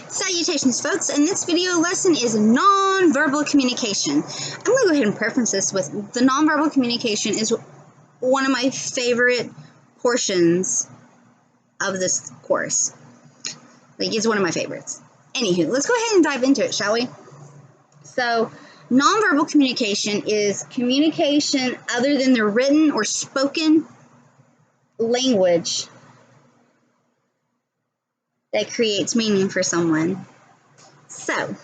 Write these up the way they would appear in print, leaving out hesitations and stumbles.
Salutations, folks, and this video lesson is nonverbal communication. I'm going to go ahead and preference this with the nonverbal communication is one of my favorite portions of this course. Like, it's one of my favorites. Anywho, let's go ahead and dive into it, shall we? So, nonverbal communication is communication other than the written or spoken language that creates meaning for someone. So,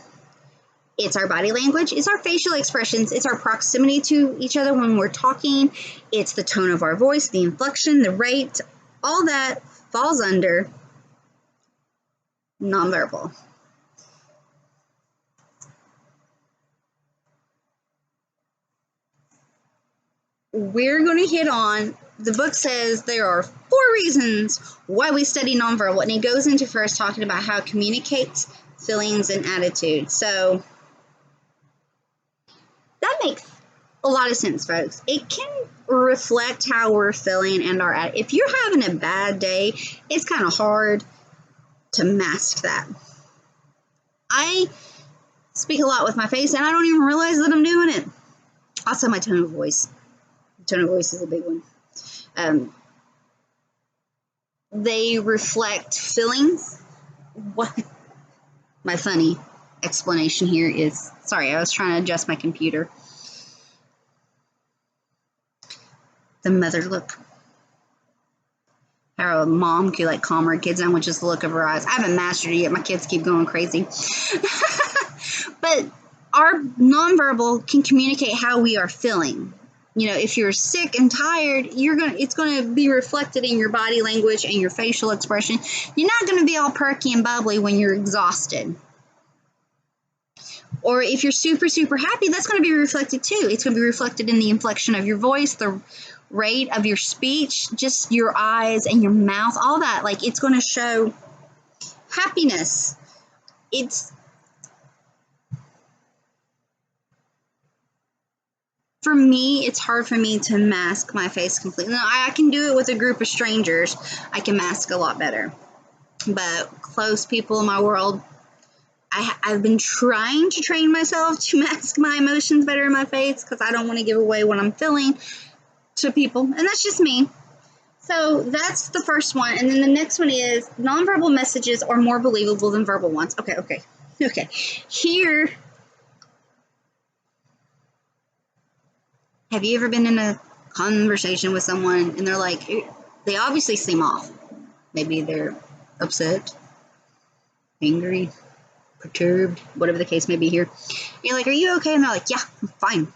it's our body language, it's our facial expressions, it's our proximity to each other when we're talking, it's the tone of our voice, the inflection, the rate, all that falls under nonverbal. We're going to hit on, the book says there are 4 reasons why we study nonverbal, and it goes into first talking about how it communicates feelings and attitudes. So that makes a lot of sense, folks. It can reflect how we're feeling and our attitude. If you're having a bad day, it's kind of hard to mask that. I speak a lot with my face, and I don't even realize that I'm doing it. Also, my tone of voice. Tone of voice is a big one. They reflect feelings. What? My funny explanation here is, sorry, I was trying to adjust my computer. The mother look. How a mom could like calm her kids down with just the look of her eyes. I haven't mastered it yet. My kids keep going crazy. But our nonverbal can communicate how we are feeling. You know, if you're sick and tired, it's going to be reflected in your body language and your facial expression. You're not going to be all perky and bubbly when you're exhausted. Or if you're super, super happy, that's going to be reflected too. It's going to be reflected in the inflection of your voice, the rate of your speech, just your eyes and your mouth, all that. Like, it's going to show happiness. For me, it's hard for me to mask my face completely. Now, I can do it with a group of strangers. I can mask a lot better. But close people in my world, I've been trying to train myself to mask my emotions better in my face because I don't want to give away what I'm feeling to people. And that's just me. So that's the first one. And then the next one is nonverbal messages are more believable than verbal ones. Okay. Here, have you ever been in a conversation with someone and they're like, they obviously seem off. Maybe they're upset, angry, perturbed, whatever the case may be here. You're like, are you okay? And they're like, yeah, I'm fine.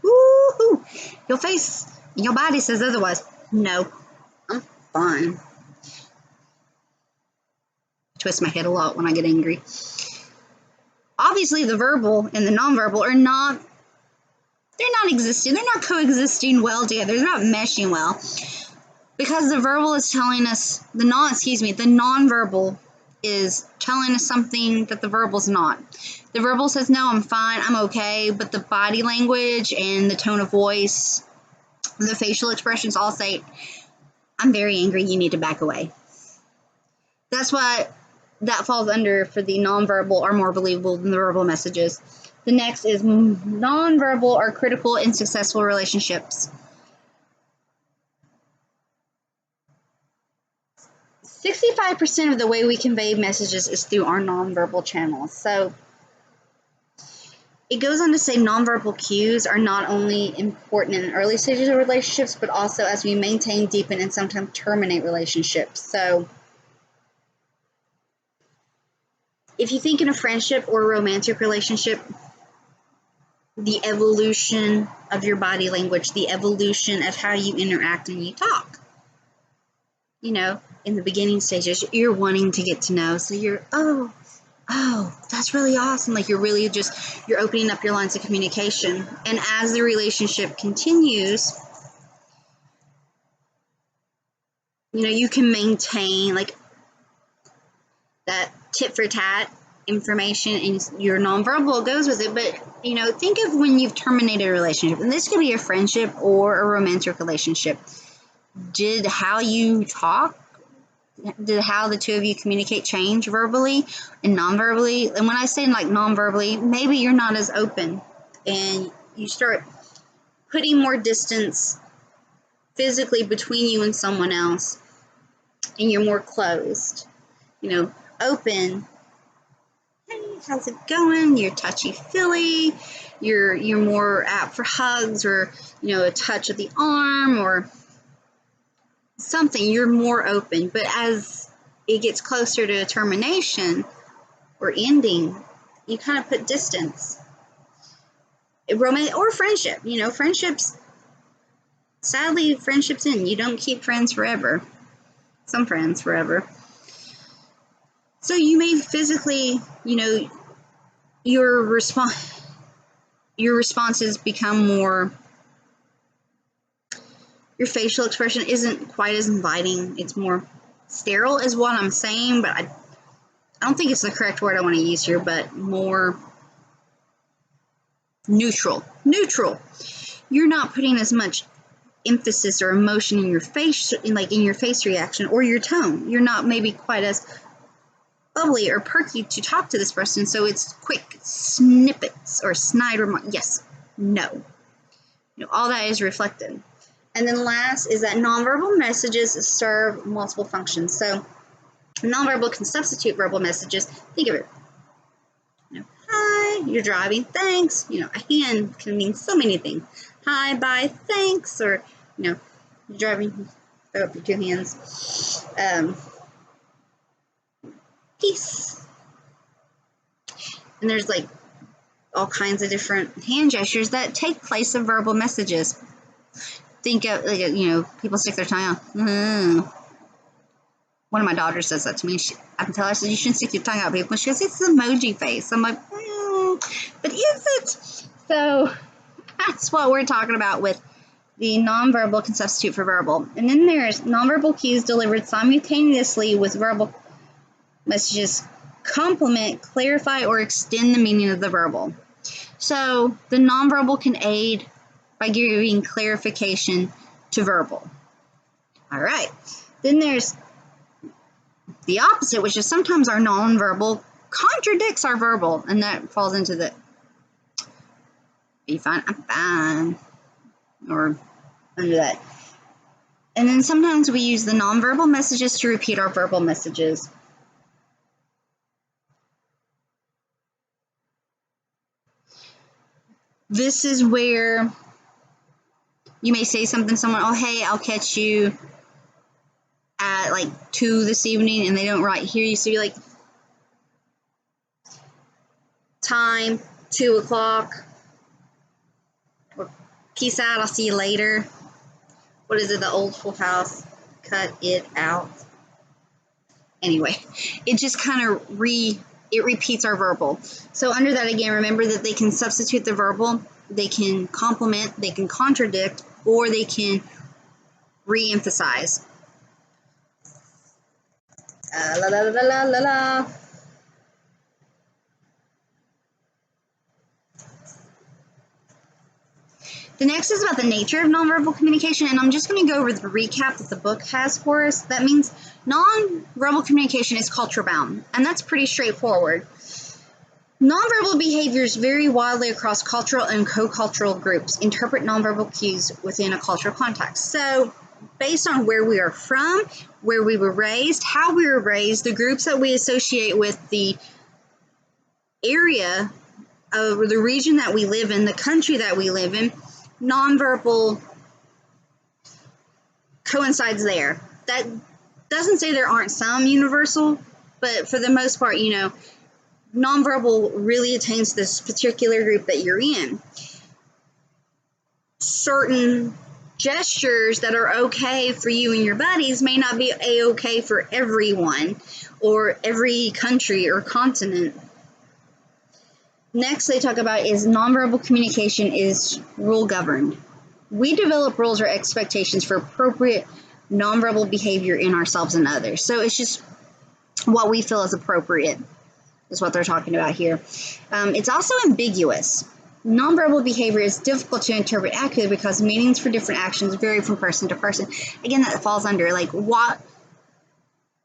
Woo-hoo! Your face and your body says otherwise. No, I'm fine. I twist my head a lot when I get angry. Obviously, the verbal and the nonverbal are not, they're not existing. They're not coexisting well together. They're not meshing well. Because the verbal is telling us, the nonverbal is telling us something that the verbal's not. The verbal says, no, I'm fine, I'm okay, but the body language and the tone of voice, the facial expressions all say, I'm very angry, you need to back away. That's what that falls under for the nonverbal are more believable than the verbal messages. The next is nonverbal are critical in successful relationships. 65% of the way we convey messages is through our nonverbal channels. So it goes on to say nonverbal cues are not only important in early stages of relationships, but also as we maintain, deepen, and sometimes terminate relationships. So if you think in a friendship or a romantic relationship, the evolution of your body language, the evolution of how you interact and you talk. You know, in the beginning stages, you're wanting to get to know. So you're, oh, that's really awesome. Like, you're really you're opening up your lines of communication. And as the relationship continues, you know, you can maintain like that tit for tat information, and your nonverbal goes with it. But, you know, think of when you've terminated a relationship, and this could be a friendship or a romantic relationship. Did how you talk Did how the two of you communicate change verbally and non-verbally? And when I say like non-verbally, maybe you're not as open and you start putting more distance physically between you and someone else, and you're more closed. Open. Hey, how's it going? You're touchy-feely. You're more apt for hugs, or a touch of the arm or something. You're more open. But as it gets closer to a termination or ending, you kind of put distance. Romance or friendship. Sadly, friendships end. You don't keep friends forever. Some friends forever. So you may physically, your responses become more, your facial expression isn't quite as inviting. It's more sterile is what I'm saying, but I don't think it's the correct word I want to use here, but more neutral. You're not putting as much emphasis or emotion in your face, in your face reaction or your tone. You're not maybe quite as bubbly or perky to talk to this person, so it's quick snippets or snide remarks. Yes, no. All that is reflected. And then last is that nonverbal messages serve multiple functions. So nonverbal can substitute verbal messages. Think of it. Hi, you're driving, thanks. A hand can mean so many things. Hi, bye, thanks. Or, you're driving, throw up your two hands. Peace. And there's all kinds of different hand gestures that take place of verbal messages. Think of, people stick their tongue out. One of my daughters says that to me. I can tell her, I said, you shouldn't stick your tongue out, people. She goes, it's an emoji face. I'm like, but is it? So that's what we're talking about with the nonverbal can substitute for verbal. And then there's nonverbal cues delivered simultaneously with verbal messages complement, clarify, or extend the meaning of the verbal. So the nonverbal can aid by giving clarification to verbal. All right. Then there's the opposite, which is sometimes our nonverbal contradicts our verbal, and that falls into the be fine, I'm fine, or under that. And then sometimes we use the nonverbal messages to repeat our verbal messages. This is where you may say something to someone, oh, hey, I'll catch you at 2 this evening, and they don't hear you, so you're like, time, 2 o'clock, or peace out, I'll see you later. What is it, the old Full House? Cut it out. Anyway, it just kind of it repeats our verbal. So under that, again, remember that they can substitute the verbal, they can complement, they can contradict, or they can re-emphasize. La la la la la la. The next is about the nature of nonverbal communication, and I'm just going to go over the recap that the book has for us. That means nonverbal communication is culture bound, and that's pretty straightforward. Nonverbal behaviors vary widely across cultural and co-cultural groups. Interpret nonverbal cues within a cultural context. So, based on where we are from, where we were raised, how we were raised, the groups that we associate with, the area of the region that we live in, the country that we live in, nonverbal coincides there. That doesn't say there aren't some universal, but for the most part, nonverbal really attains this particular group that you're in. Certain gestures that are okay for you and your buddies may not be a-okay for everyone or every country or continent. Next, they talk about is nonverbal communication is rule governed. We develop rules or expectations for appropriate nonverbal behavior in ourselves and others. So it's just what we feel is appropriate is what they're talking about here. It's also ambiguous. Nonverbal behavior is difficult to interpret accurately because meanings for different actions vary from person to person. Again, that falls under what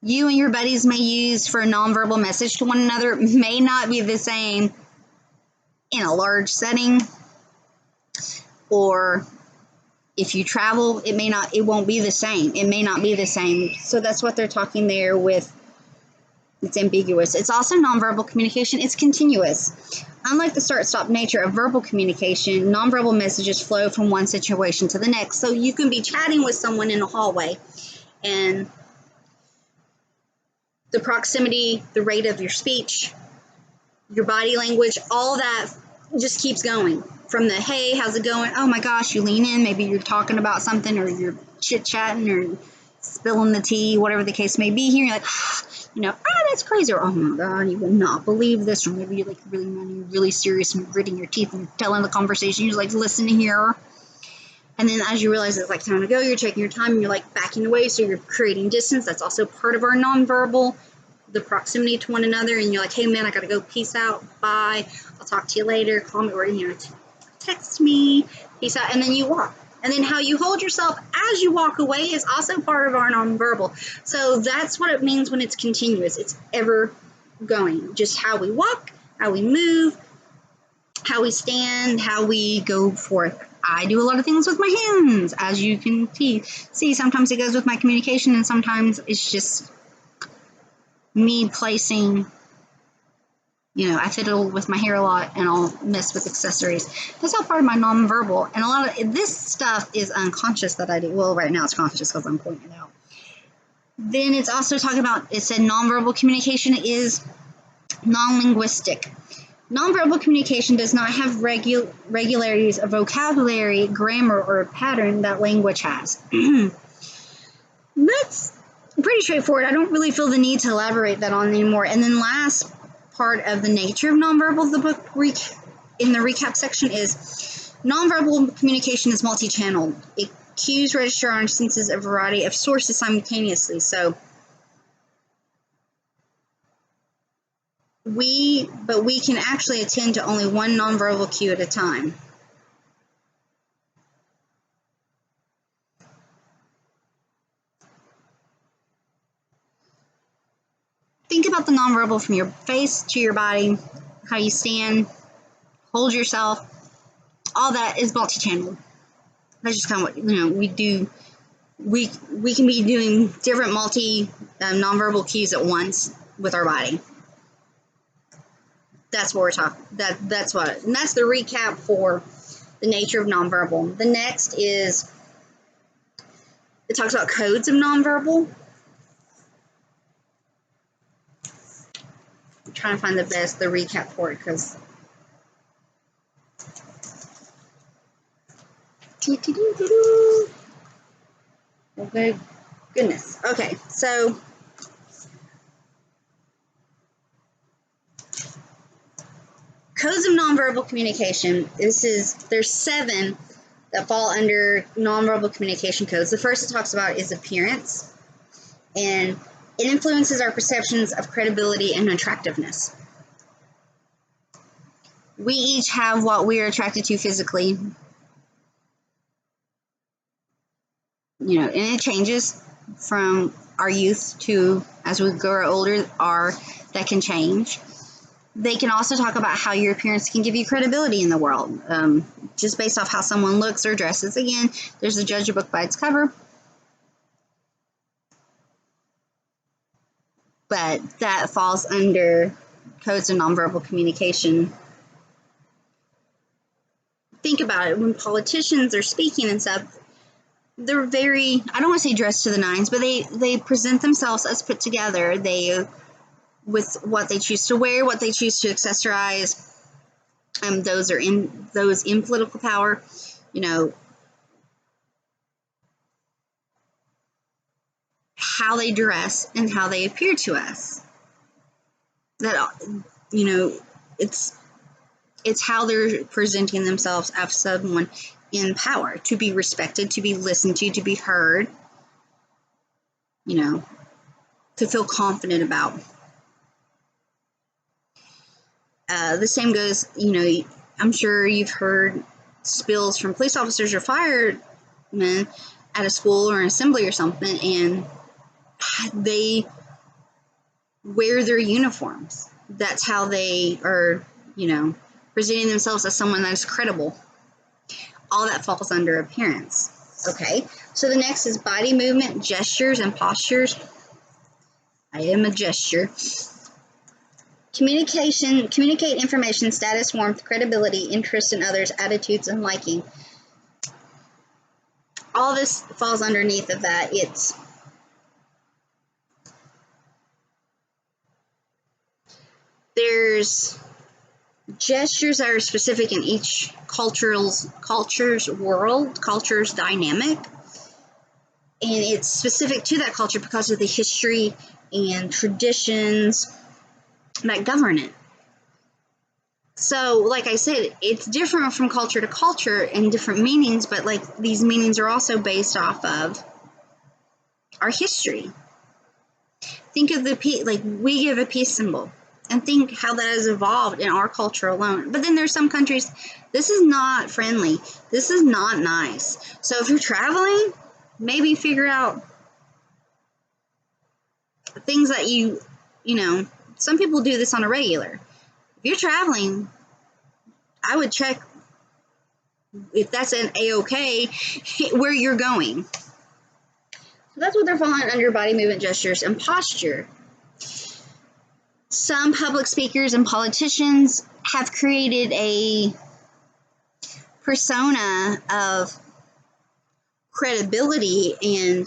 you and your buddies may use for a nonverbal message to one another may not be the same in a large setting, or if you travel, it won't be the same. It may not be the same. So that's what they're talking there with. It's ambiguous. It's also nonverbal communication. It's continuous. Unlike the start-stop nature of verbal communication, nonverbal messages flow from one situation to the next. So you can be chatting with someone in a hallway, and the proximity, the rate of your speech, your body language, all that just keeps going. From the, hey, how's it going? Oh my gosh, you lean in, maybe you're talking about something, or you're chit-chatting, or spilling the tea, whatever the case may be here. You're like, that's crazy, or oh my god, you would not believe this, or maybe you're like really money, really serious, and you're gritting your teeth and telling the conversation. You're like, listen here. And then as you realize it's like time to go, you're taking your time and you're like backing away, so you're creating distance. That's also part of our nonverbal, the proximity to one another. And you're like, hey man, I gotta go, peace out, bye, I'll talk to you later, call me, or text me, peace out, and then you walk. And then how you hold yourself as you walk away is also part of our nonverbal. So that's what it means when it's continuous. It's ever going. Just how we walk, how we move, how we stand, how we go forth. I do a lot of things with my hands, as you can see. Sometimes it goes with my communication, and sometimes it's just me placing. I fiddle with my hair a lot, and I'll mess with accessories. That's all part of my nonverbal. And a lot of this stuff is unconscious that I do. Well, right now it's conscious because I'm pointing it out. Then it's also talking about, it said nonverbal communication is non-linguistic. Nonverbal communication does not have regularities of vocabulary, grammar, or pattern that language has. That's pretty straightforward. I don't really feel the need to elaborate that on anymore. And then last part of the nature of nonverbal, the book in the recap section is nonverbal communication is multi-channeled. It cues register and senses a variety of sources simultaneously. So we can actually attend to only one nonverbal cue at a time. Think about the nonverbal from your face to your body, how you stand, hold yourself. All that is multi-channeled. That's just kind of what we do. We can be doing different nonverbal cues at once with our body. That's what we're talking. That's what, and that's the recap for the nature of nonverbal. The next is, it talks about codes of nonverbal. I'm trying to find the recap for it, because okay, goodness. Okay, so codes of nonverbal communication. There's 7 that fall under nonverbal communication codes. The first it talks about is appearance, and it influences our perceptions of credibility and attractiveness. We each have what we are attracted to physically, and it changes from our youth to as we grow older. That can change. They can also talk about how your appearance can give you credibility in the world, just based off how someone looks or dresses. Again, there's a judge a book by its cover. But that falls under codes of nonverbal communication. Think about it. When politicians are speaking and stuff, they're very, I don't want to say dressed to the nines, but they present themselves as put together. With what they choose to wear, what they choose to accessorize. Those in political power, how they dress and how they appear to us. That it's how they're presenting themselves as someone in power, to be respected, to be listened to be heard, to feel confident about. The same goes, I'm sure you've heard spills from police officers or firemen at a school or an assembly or something, and they wear their uniforms. That's how they are, presenting themselves as someone that is credible. All that falls under appearance. Okay, so the next is body movement, gestures, and postures. I am a gesture. Communicate information, status, warmth, credibility, interest in others, attitudes, and liking. All this falls underneath of that. There's gestures that are specific in each culture's dynamic, and it's specific to that culture because of the history and traditions that govern it. So, like I said, it's different from culture to culture and different meanings, but like these meanings are also based off of our history. Think of we give a peace symbol, and think how that has evolved in our culture alone. But then there's some countries, this is not friendly. This is not nice. So if you're traveling, maybe figure out things that some people do this on a regular. If you're traveling, I would check if that's an A-okay where you're going. So that's what they're falling under: body movement, gestures, and posture. Some public speakers and politicians have created a persona of credibility and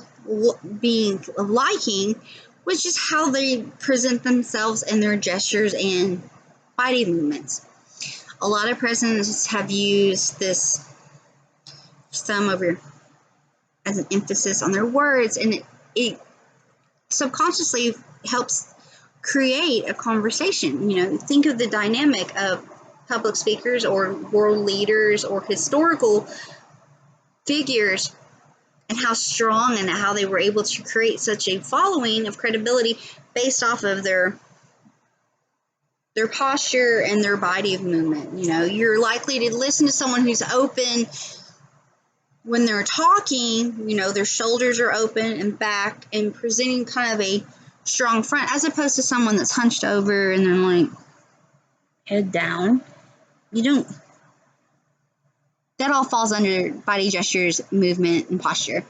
liking, which is how they present themselves and their gestures and body movements. A lot of presidents have used this as an emphasis on their words, and it subconsciously helps create a conversation. Think of the dynamic of public speakers or world leaders or historical figures, and how strong and how they were able to create such a following of credibility based off of their posture and their body movement. You're likely to listen to someone who's open when they're talking. Their shoulders are open and back and presenting kind of a strong front, as opposed to someone that's hunched over and they're like head down. That all falls under body gestures, movement, and posture.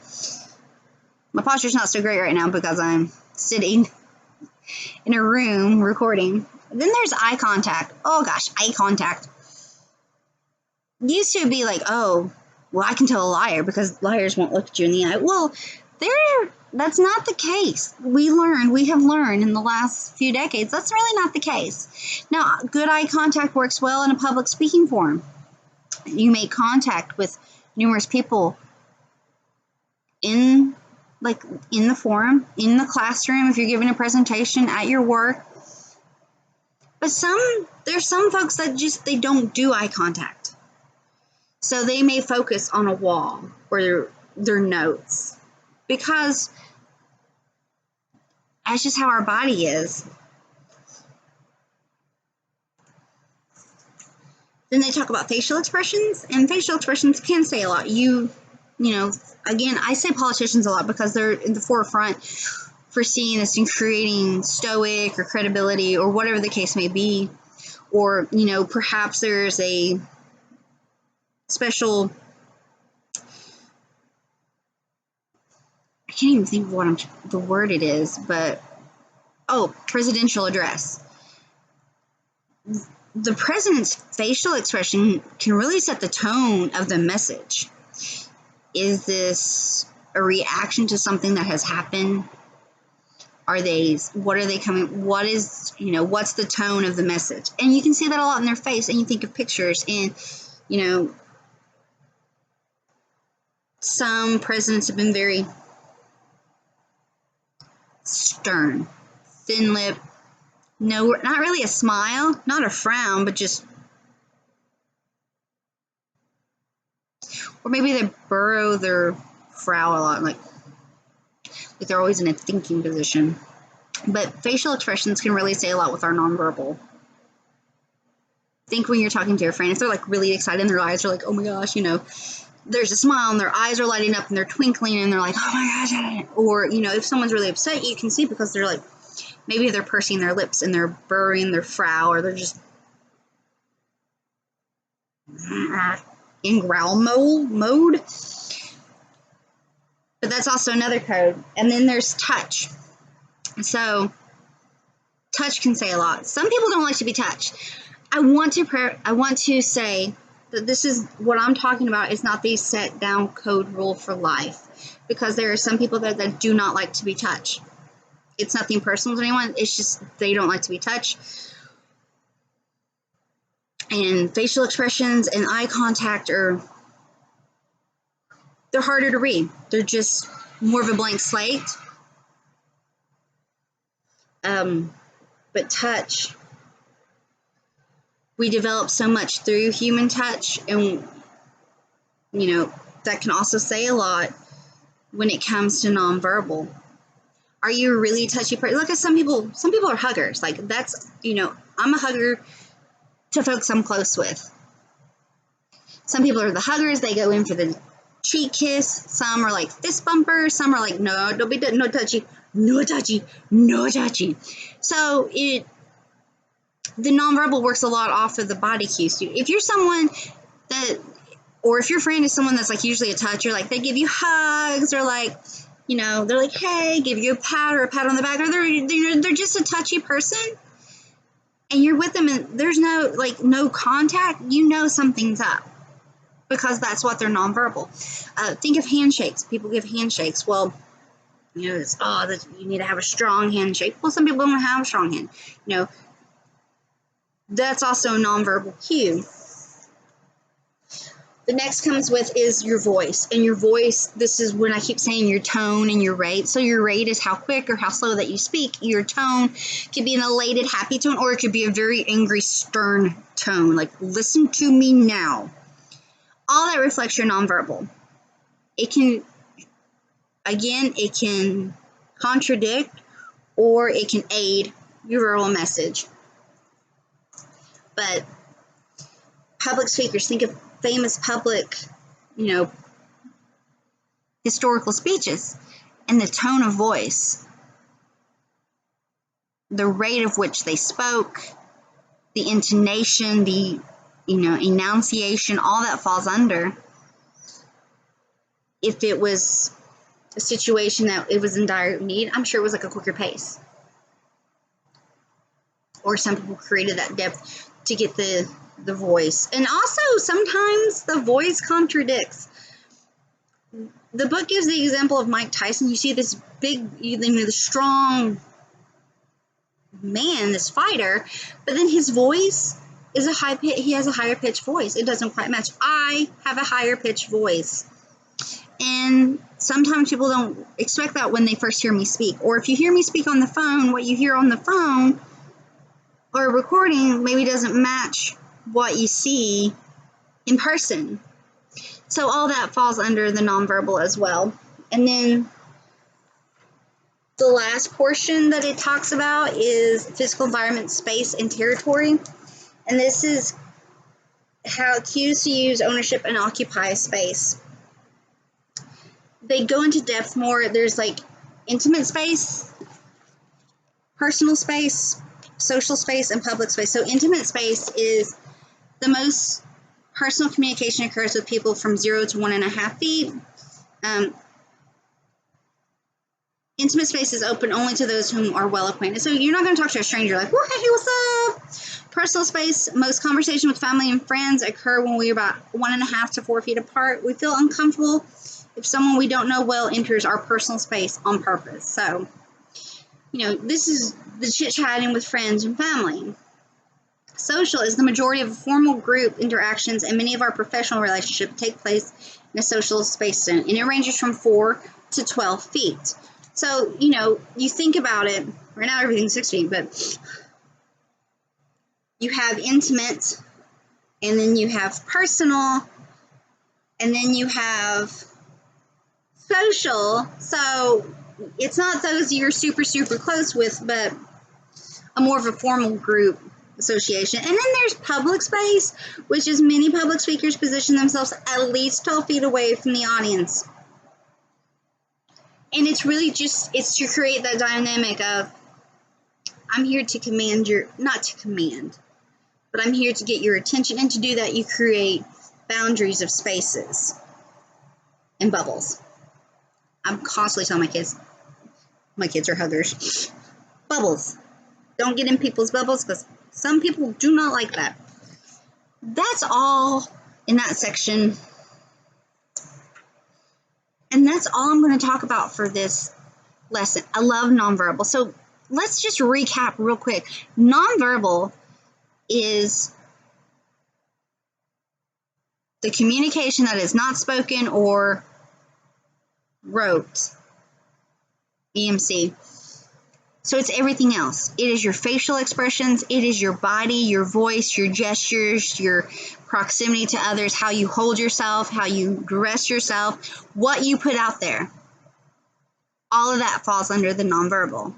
My posture's not so great right now because I'm sitting in a room recording. Then there's eye contact. Oh gosh, eye contact. Used to be like, oh, well, I can tell a liar because liars won't look at you in the eye. Well, that's not the case. We have learned in the last few decades, that's really not the case. Now, good eye contact works well in a public speaking forum. You make contact with numerous people in the forum, in the classroom, if you're giving a presentation, at your work. But there's some folks that they don't do eye contact. So they may focus on a wall or their notes, because that's just how our body is. Then they talk about facial expressions, and facial expressions can say a lot. Again, I say politicians a lot because they're in the forefront for seeing this and creating stoic or credibility or whatever the case may be. Or, perhaps there's a special, I can't even think of what the word it is, but, presidential address. The president's facial expression can really set the tone of the message. Is this a reaction to something that has happened? What are they coming? What is, what's the tone of the message? And you can see that a lot in their face, and you think of pictures, and, some presidents have been very stern, thin lip. No, not really a smile, not a frown, but just, or maybe they burrow their brow a lot, like they're always in a thinking position. But facial expressions can really say a lot with our nonverbal. Think when you're talking to your friend, if they're really excited and their eyes are like, oh my gosh, there's a smile and their eyes are lighting up and they're twinkling and they're like, oh my gosh. Or, if someone's really upset, you can see because they're Maybe they're pursing their lips and they're burrowing their frown, or they're just in growl mode. But that's also another code. And then there's touch. So touch can say a lot. Some people don't like to be touched. I want to say that this is what I'm talking about is not the set down code rule for life, because there are some people that do not like to be touched. It's nothing personal to anyone. It's just they don't like to be touched. And facial expressions and eye contact they're harder to read. They're just more of a blank slate. But touch, we develop so much through human touch, and that can also say a lot when it comes to nonverbal. Are you a really touchy person? Look at some people are huggers. Like, that's, I'm a hugger to folks I'm close with. Some people are the huggers. They go in for the cheek kiss. Some are like fist bumpers. Some are like, no, don't be, no touchy, no touchy, no touchy. So the nonverbal works a lot off of the body cues. If you're someone or if your friend is someone that's like usually a toucher, like they give you hugs, or like, they're like, hey, give you a pat or a pat on the back, or they're just a touchy person, and you're with them and there's no contact, something's up, because that's what they're nonverbal. Think of handshakes. People give handshakes. Well, you need to have a strong handshake. Well, some people don't have a strong hand. That's also a nonverbal cue. The next comes with is your voice. And your voice, this is when I keep saying your tone and your rate. So your rate is how quick or how slow that you speak. Your tone could be an elated, happy tone, or it could be a very angry, stern tone. Like, listen to me now. All that reflects your nonverbal. It can contradict, or it can aid your verbal message. But public speakers, think of famous public, historical speeches, and the tone of voice, the rate of which they spoke, the intonation, the, enunciation, all that falls under. If it was a situation that it was in dire need, I'm sure it was like a quicker pace. Or some people created that depth to get the voice. And also, sometimes the voice contradicts. The book gives the example of Mike Tyson. You see this big, the strong man, this fighter, but then his voice is he has a higher pitched voice. It doesn't quite match. I have a higher pitched voice. And sometimes people don't expect that when they first hear me speak. Or if you hear me speak on the phone, what you hear on the phone or recording maybe doesn't match what you see in person. So all that falls under the nonverbal as well. And then the last portion that it talks about is physical environment, space, and territory. And this is how cues to use ownership and occupy space. They go into depth more. There's like intimate space, personal space, social space, and public space. So intimate space is the most personal communication occurs with people from 0 to 1.5 feet. Intimate space is open only to those whom are well acquainted. So you're not going to talk to a stranger like, well, hey, what's up? Personal space, most conversation with family and friends occur when we're about 1.5 to 4 feet apart. We feel uncomfortable if someone we don't know well enters our personal space on purpose. So, this is the chit-chatting with friends and family. Social is the majority of formal group interactions, and many of our professional relationships take place in a social space, and it ranges from 4 to 12 feet. So, you think about it, right now everything's 6 feet, but you have intimate, and then you have personal, and then you have social. So it's not those you're super, super close with, but a more of a formal group association. And then there's public space, which is many public speakers position themselves at least 12 feet away from the audience. And it's really it's to create that dynamic of I'm here to command not to command, but I'm here to get your attention. And to do that, you create boundaries of spaces and bubbles. I'm constantly telling my kids are huggers, bubbles. Don't get in people's bubbles because some people do not like that. That's all in that section. And that's all I'm going to talk about for this lesson. I love nonverbal. So let's just recap real quick. Nonverbal is the communication that is not spoken or rote. EMC. So it's everything else. It is your facial expressions. It is your body, your voice, your gestures, your proximity to others, how you hold yourself, how you dress yourself, what you put out there. All of that falls under the nonverbal.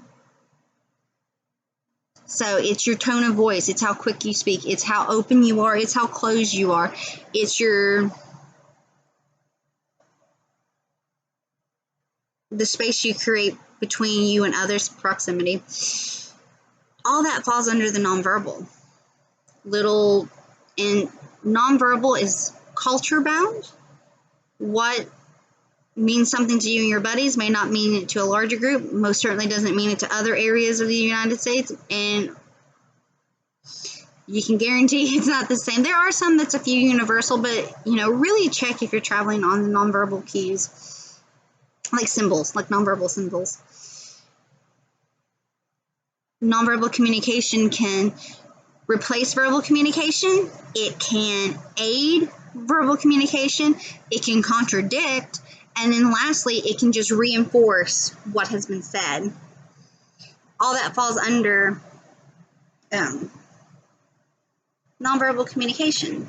So it's your tone of voice. It's how quick you speak. It's how open you are. It's how closed you are. It's the space you create between you and others, proximity. All that falls under the nonverbal. And nonverbal is culture bound. What means something to you and your buddies may not mean it to a larger group. Most certainly doesn't mean it to other areas of the United States. And you can guarantee it's not the same. There are some that's a few universal, but really check if you're traveling on the nonverbal cues. Like symbols, like nonverbal symbols. Nonverbal communication can replace verbal communication. It can aid verbal communication. It can contradict. And then lastly, it can just reinforce what has been said. All that falls under nonverbal communication.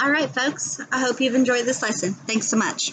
All right, folks, I hope you've enjoyed this lesson. Thanks so much.